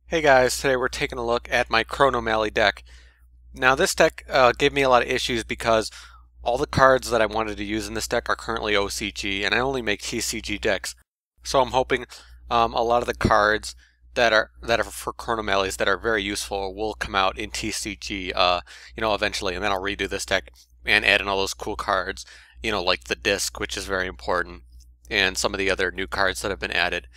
Hey guys, today we're taking a look at my Chronomaly deck. Now this deck gave me a lot of issues because all the cards that I wanted to use in this deck are currently OCG, and I only make TCG decks. So I'm hoping a lot of the cards that are for Chronomalys that are very useful will come out in TCG, eventually, and then I'll redo this deck and add in all those cool cards, like the disc, which is very important, and some of the other new cards that have been added.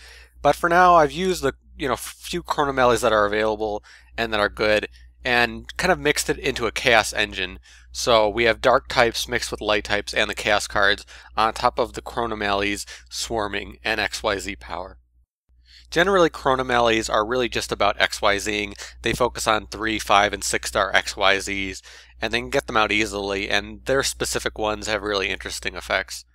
But for now, I've used the few Chronomalys that are available and that are good, and kind of mixed it into a Chaos engine. So we have dark types mixed with light types and the Chaos cards on top of the Chronomalys swarming and XYZ power. Generally, Chronomalys are really just about XYZing. They focus on 3, 5, and 6-star XYZs, and they can get them out easily, and their specific ones have really interesting effects.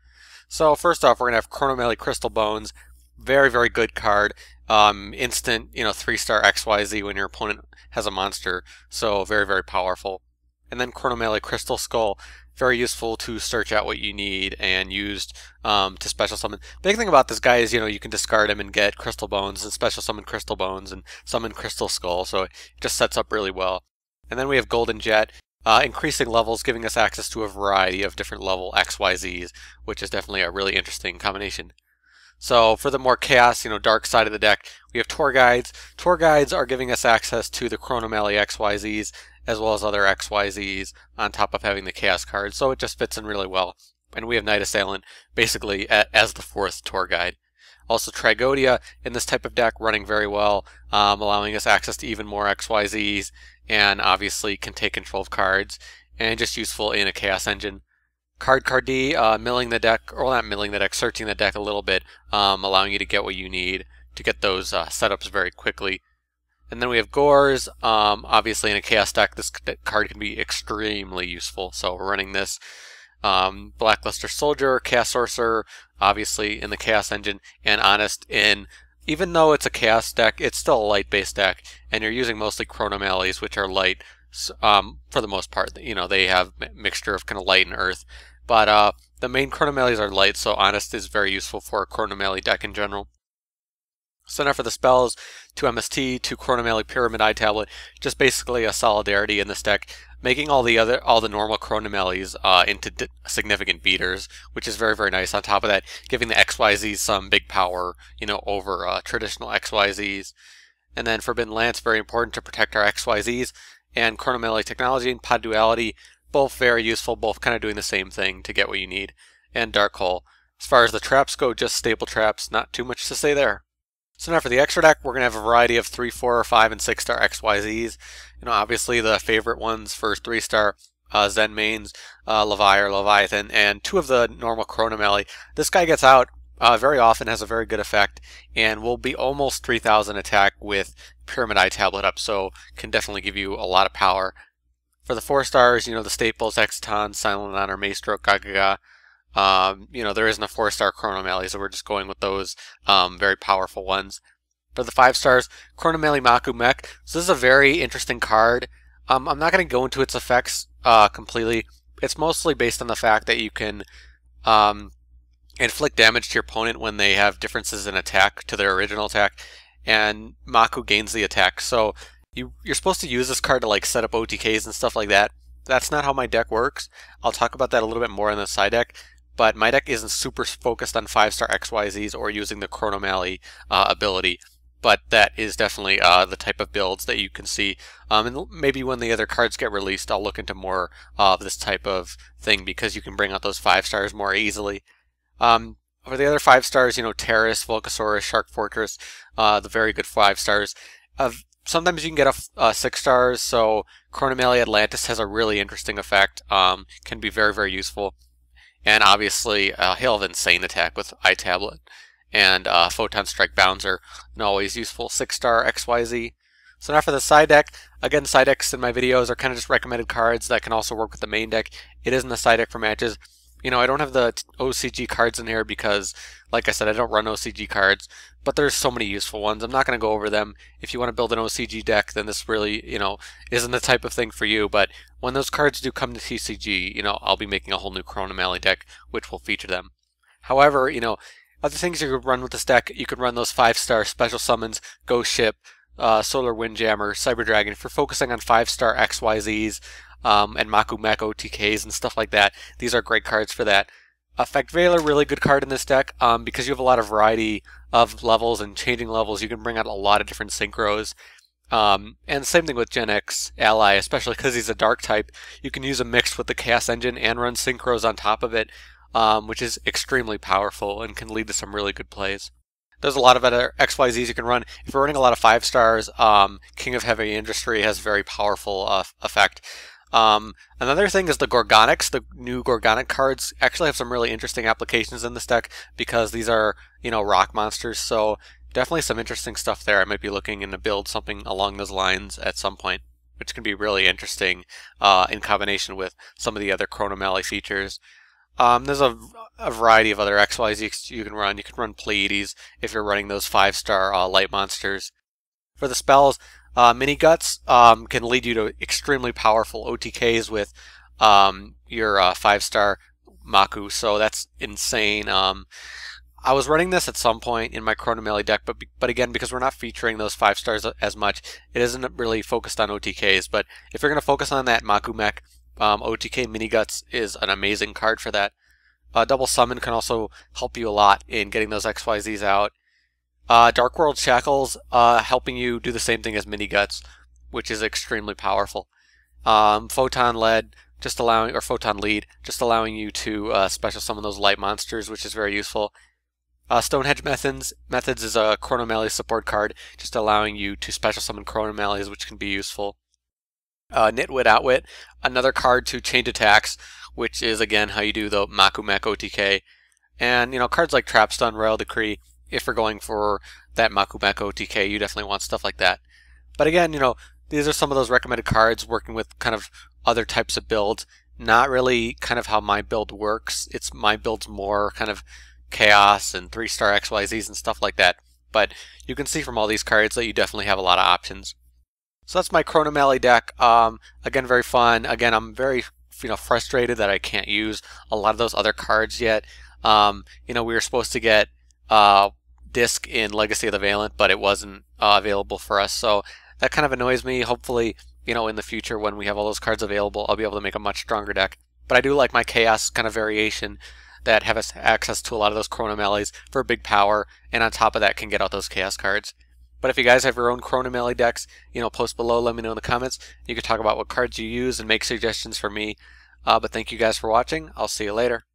So first off, we're going to have Chronomaly Crystal Bones. Very, very good card. Instant, 3-star XYZ when your opponent has a monster. So very, very powerful. And then Chronomaly Crystal Skull. Very useful to search out what you need and used to special summon. Big thing about this guy is, you can discard him and get Crystal Bones and special summon Crystal Bones and summon Crystal Skull. So it just sets up really well. And then we have Golden Jet. Increasing levels, giving us access to a variety of different level XYZs, which is definitely a really interesting combination. So for the more chaos, dark side of the deck, we have Tour Guides. Tour Guides are giving us access to the Chronomaly XYZs as well as other XYZs on top of having the Chaos cards, so it just fits in really well. And we have Night Assailant basically as the fourth Tour Guide. Also Tragoedia in this type of deck running very well, allowing us access to even more XYZs, and obviously can take control of cards, and just useful in a Chaos engine. Cardcar D, milling the deck, or not milling the deck, searching the deck a little bit, allowing you to get what you need to get those setups very quickly. And then we have Gorz. Obviously in a Chaos deck, this card can be extremely useful, so we're running this. Blackluster Soldier, Chaos Sorcerer, obviously in the Chaos engine, and Honest in, even though it's a Chaos deck, it's still a light-based deck, and you're using mostly Chronomalys, which are light. For the most part, they have a mixture of kind of light and earth, but the main Chronomalys are light, so Honest is very useful for a Chronomaly deck in general. So now for the spells, 2 MST, 2 Chronomaly Pyramid Eye Tablet, just basically a solidarity in this deck, making all the normal Chronomalys into significant beaters, which is very, very nice. On top of that, giving the XYZs some big power, over traditional XYZs. And then Forbidden Lance, very important to protect our XYZs. And Chronomaly Technology and Pot of Duality, both very useful, both kind of doing the same thing to get what you need. And Dark Hole. As far as the traps go, just staple traps, not too much to say there. So now for the extra deck, we're going to have a variety of 3, 4, 5, and 6-star XYZs. Obviously the favorite ones for 3-star, Zenmaines, Leviair, Leviathan, and 2 of the normal Chronomaly. This guy gets out very often, has a very good effect, and will be almost 3,000 attack with Pyramid Eye Tablet up, so can definitely give you a lot of power. For the 4-stars, the staples, Exciton, Silent Honor, Maestroke, Gagaga. There isn't a 4-star Chronomaly, so we're just going with those very powerful ones. For the 5-stars, Chronomaly Machu Mech. So this is a very interesting card. I'm not going to go into its effects completely. It's mostly based on the fact that you can inflict damage to your opponent when they have differences in attack to their original attack, and Maku gains the attack. So you're supposed to use this card to like set up OTKs and stuff like that. That's not how my deck works. I'll talk about that a little bit more in the side deck, but my deck isn't super focused on 5-star XYZs or using the Chronomaly ability, but that is definitely the type of builds that you can see. And maybe when the other cards get released, I'll look into more of this type of thing, because you can bring out those 5-stars more easily. For the other 5-stars, Tiras, Volcasarus, Shark Fortress, the very good 5-stars. Sometimes you can get a 6-stars, so Chronomaly Atlandis has a really interesting effect, can be very, very useful. And obviously, Hail of Insane attack with Eye Tablet, and Photon Strike Bounzer, an always useful 6-star XYZ. So now for the side deck, again, side decks in my videos are kind of just recommended cards that can also work with the main deck. It isn't the side deck for matches. I don't have the OCG cards in here because, like I said, I don't run OCG cards, but there's so many useful ones. I'm not going to go over them. If you want to build an OCG deck, then this really, isn't the type of thing for you. But when those cards do come to TCG, I'll be making a whole new Chronomaly deck, which will feature them. However, other things you could run with this deck, you could run those 5-star special summons, Ghost Ship, Solar Windjammer, Cyber Dragon for focusing on 5-star XYZs and Machu Mech OTKs and stuff like that. These are great cards for that. Effect Veiler, really good card in this deck because you have a lot of variety of levels and changing levels. You can bring out a lot of different synchros. And same thing with Gen X Ally, especially because he's a dark type. You can use him mixed with the Chaos Engine and run synchros on top of it, which is extremely powerful and can lead to some really good plays. There's a lot of other XYZs you can run. If you're running a lot of 5-stars, King of Heavy Industry has a very powerful effect. Another thing is the Gorgonics. The new Gorgonic cards actually have some really interesting applications in this deck because these are, rock monsters. So definitely some interesting stuff there. I might be looking to build something along those lines at some point, which can be really interesting in combination with some of the other Chronomaly features. There's a variety of other XYZs you can run. You can run Pleiades if you're running those 5-star light monsters. For the spells, Mini Guts can lead you to extremely powerful OTKs with your 5-star Maku, so that's insane. I was running this at some point in my Chronomaly deck, but again, because we're not featuring those 5-stars as much, it isn't really focused on OTKs. But if you're going to focus on that Machu Mech, OTK Mini Guts is an amazing card for that. Double Summon can also help you a lot in getting those XYZs out. Dark World Shackles helping you do the same thing as Mini Guts, which is extremely powerful. Photon Lead just allowing, or Photon Lead, just allowing you to special summon those light monsters, which is very useful. Stonehenge Methods is a Chronomaly support card, just allowing you to special summon Chronomalies, which can be useful. Nitwit Outwit, another card to change attacks, which is again how you do the Machu Mech OTK. And cards like Trapstun, Royal Decree, if you're going for that Machu Mech OTK, you definitely want stuff like that. But again, these are some of those recommended cards working with kind of other types of builds. Not really kind of how my build works. My build's more kind of Chaos and 3-star XYZs and stuff like that. But you can see from all these cards that you definitely have a lot of options. So that's my Chronomaly deck. Again, very fun. Again, I'm very frustrated that I can't use a lot of those other cards yet. We were supposed to get Disc in Legacy of the Valiant, but it wasn't available for us. So that kind of annoys me. Hopefully, in the future when we have all those cards available, I'll be able to make a much stronger deck. But I do like my Chaos kind of variation that have us access to a lot of those Chronomalies for big power, and on top of that can get out those Chaos cards. But if you guys have your own Chronomaly decks, post below, let me know in the comments. You can talk about what cards you use and make suggestions for me. But thank you guys for watching. I'll see you later.